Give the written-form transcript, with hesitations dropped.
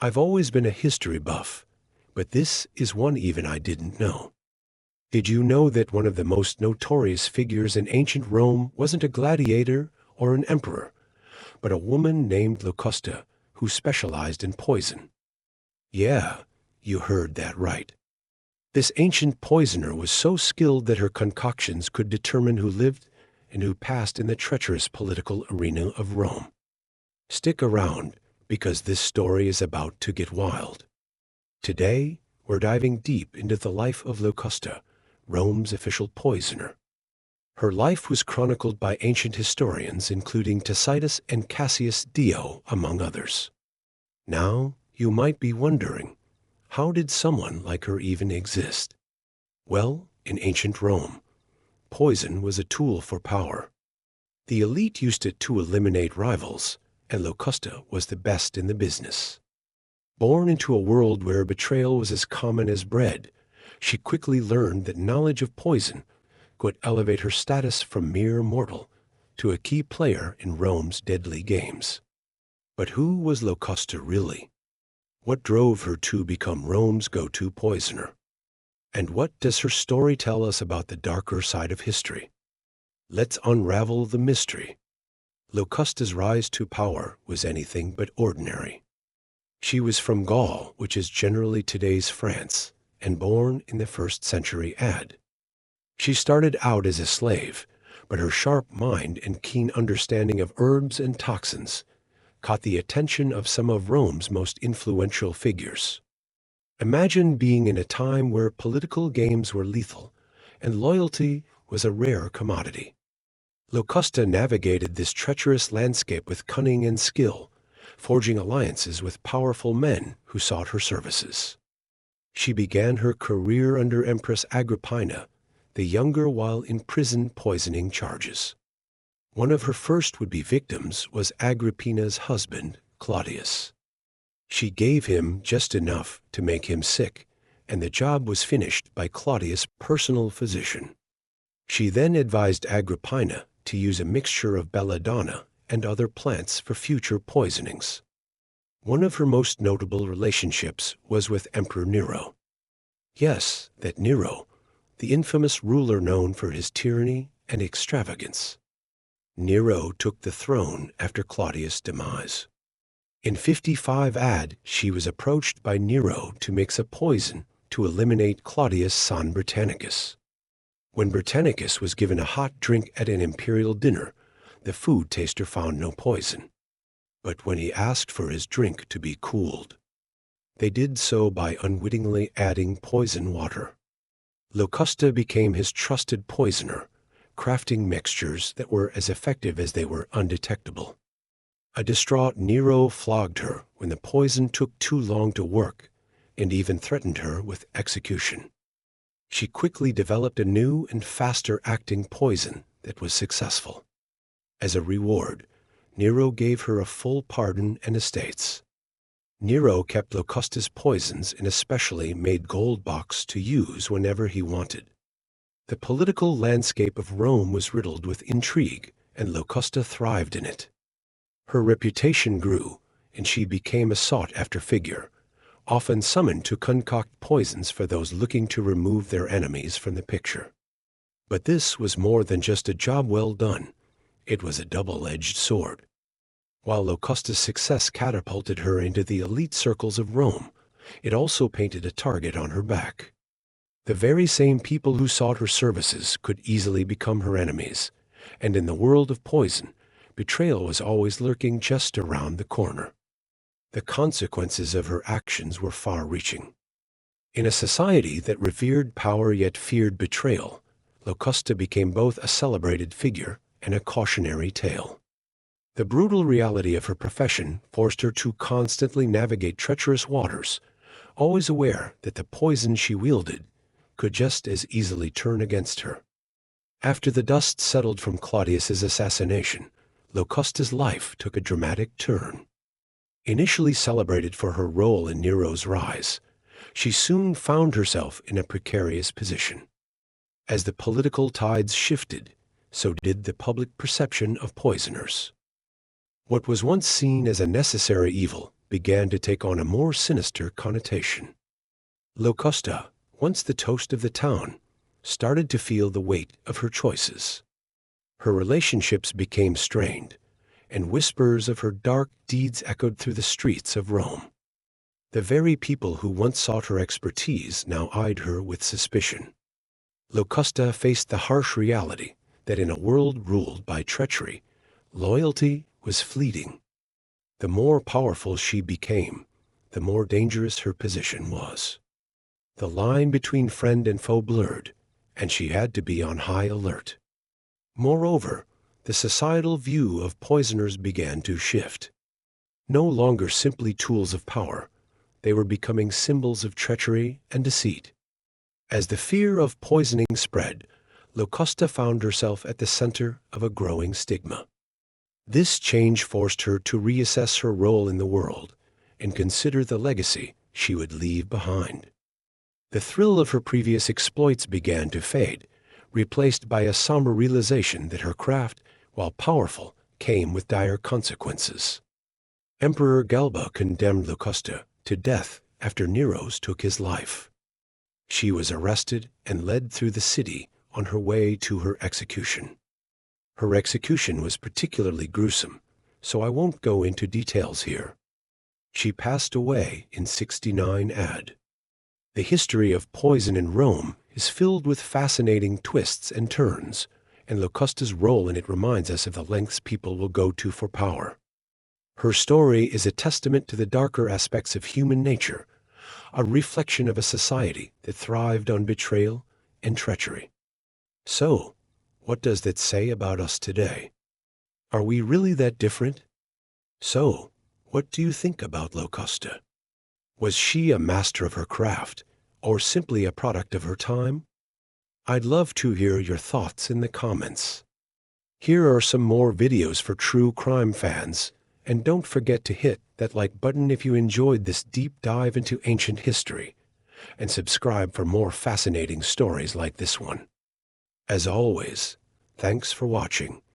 I've always been a history buff, but this is one even I didn't know. Did you know that one of the most notorious figures in ancient Rome wasn't a gladiator or an emperor, but a woman named Locusta who specialized in poison? Yeah, you heard that right. This ancient poisoner was so skilled that her concoctions could determine who lived and who passed in the treacherous political arena of Rome. Stick around, because this story is about to get wild. Today, we're diving deep into the life of Locusta, Rome's official poisoner. Her life was chronicled by ancient historians, including Tacitus and Cassius Dio, among others. Now, you might be wondering, how did someone like her even exist? Well, in ancient Rome, poison was a tool for power. The elite used it to eliminate rivals, and Locusta was the best in the business. Born into a world where betrayal was as common as bread, she quickly learned that knowledge of poison could elevate her status from mere mortal to a key player in Rome's deadly games. But who was Locusta really? What drove her to become Rome's go-to poisoner? And what does her story tell us about the darker side of history? Let's unravel the mystery. Locusta's rise to power was anything but ordinary. She was from Gaul, which is generally today's France, and born in the 1st century AD. She started out as a slave, but her sharp mind and keen understanding of herbs and toxins caught the attention of some of Rome's most influential figures. Imagine being in a time where political games were lethal and loyalty was a rare commodity. Locusta navigated this treacherous landscape with cunning and skill, forging alliances with powerful men who sought her services. She began her career under Empress Agrippina the Younger while in prison poisoning charges. One of her first would-be victims was Agrippina's husband, Claudius. She gave him just enough to make him sick, and the job was finished by Claudius' personal physician. She then advised Agrippina to use a mixture of belladonna and other plants for future poisonings. One of her most notable relationships was with Emperor Nero. Yes, that Nero, the infamous ruler known for his tyranny and extravagance. Nero took the throne after Claudius' demise. In 55 AD, she was approached by Nero to mix a poison to eliminate Claudius' son Britannicus. When Britannicus was given a hot drink at an imperial dinner, the food taster found no poison. But when he asked for his drink to be cooled, they did so by unwittingly adding poison water. Locusta became his trusted poisoner, crafting mixtures that were as effective as they were undetectable. A distraught Nero flogged her when the poison took too long to work and even threatened her with execution. She quickly developed a new and faster-acting poison that was successful. As a reward, Nero gave her a full pardon and estates. Nero kept Locusta's poisons in a specially made gold box to use whenever he wanted. The political landscape of Rome was riddled with intrigue, and Locusta thrived in it. Her reputation grew, and she became a sought-after figure, often summoned to concoct poisons for those looking to remove their enemies from the picture. But this was more than just a job well done. It was a double-edged sword. While Locusta's success catapulted her into the elite circles of Rome, it also painted a target on her back. The very same people who sought her services could easily become her enemies, and in the world of poison, betrayal was always lurking just around the corner. The consequences of her actions were far-reaching. In a society that revered power yet feared betrayal, Locusta became both a celebrated figure and a cautionary tale. The brutal reality of her profession forced her to constantly navigate treacherous waters, always aware that the poison she wielded could just as easily turn against her. After the dust settled from Claudius's assassination, Locusta's life took a dramatic turn. Initially celebrated for her role in Nero's rise, she soon found herself in a precarious position. As the political tides shifted, so did the public perception of poisoners. What was once seen as a necessary evil began to take on a more sinister connotation. Locusta, once the toast of the town, started to feel the weight of her choices. Her relationships became strained, and whispers of her dark deeds echoed through the streets of Rome. The very people who once sought her expertise now eyed her with suspicion. Locusta faced the harsh reality that in a world ruled by treachery, loyalty was fleeting. The more powerful she became, the more dangerous her position was. The line between friend and foe blurred, and she had to be on high alert. Moreover, the societal view of poisoners began to shift. No longer simply tools of power, they were becoming symbols of treachery and deceit. As the fear of poisoning spread, Locusta found herself at the center of a growing stigma. This change forced her to reassess her role in the world and consider the legacy she would leave behind. The thrill of her previous exploits began to fade, replaced by a somber realization that her craft, while powerful, came with dire consequences. Emperor Galba condemned Locusta to death after Nero's took his life. She was arrested and led through the city on her way to her execution. Her execution was particularly gruesome, so I won't go into details here. She passed away in 69 AD. The history of poison in Rome is filled with fascinating twists and turns, and Locusta's role in it reminds us of the lengths people will go to for power. Her story is a testament to the darker aspects of human nature, a reflection of a society that thrived on betrayal and treachery. So, what does that say about us today? Are we really that different? So, what do you think about Locusta? Was she a master of her craft, or simply a product of her time? I'd love to hear your thoughts in the comments. Here are some more videos for true crime fans, and don't forget to hit that like button if you enjoyed this deep dive into ancient history, and subscribe for more fascinating stories like this one. As always, thanks for watching,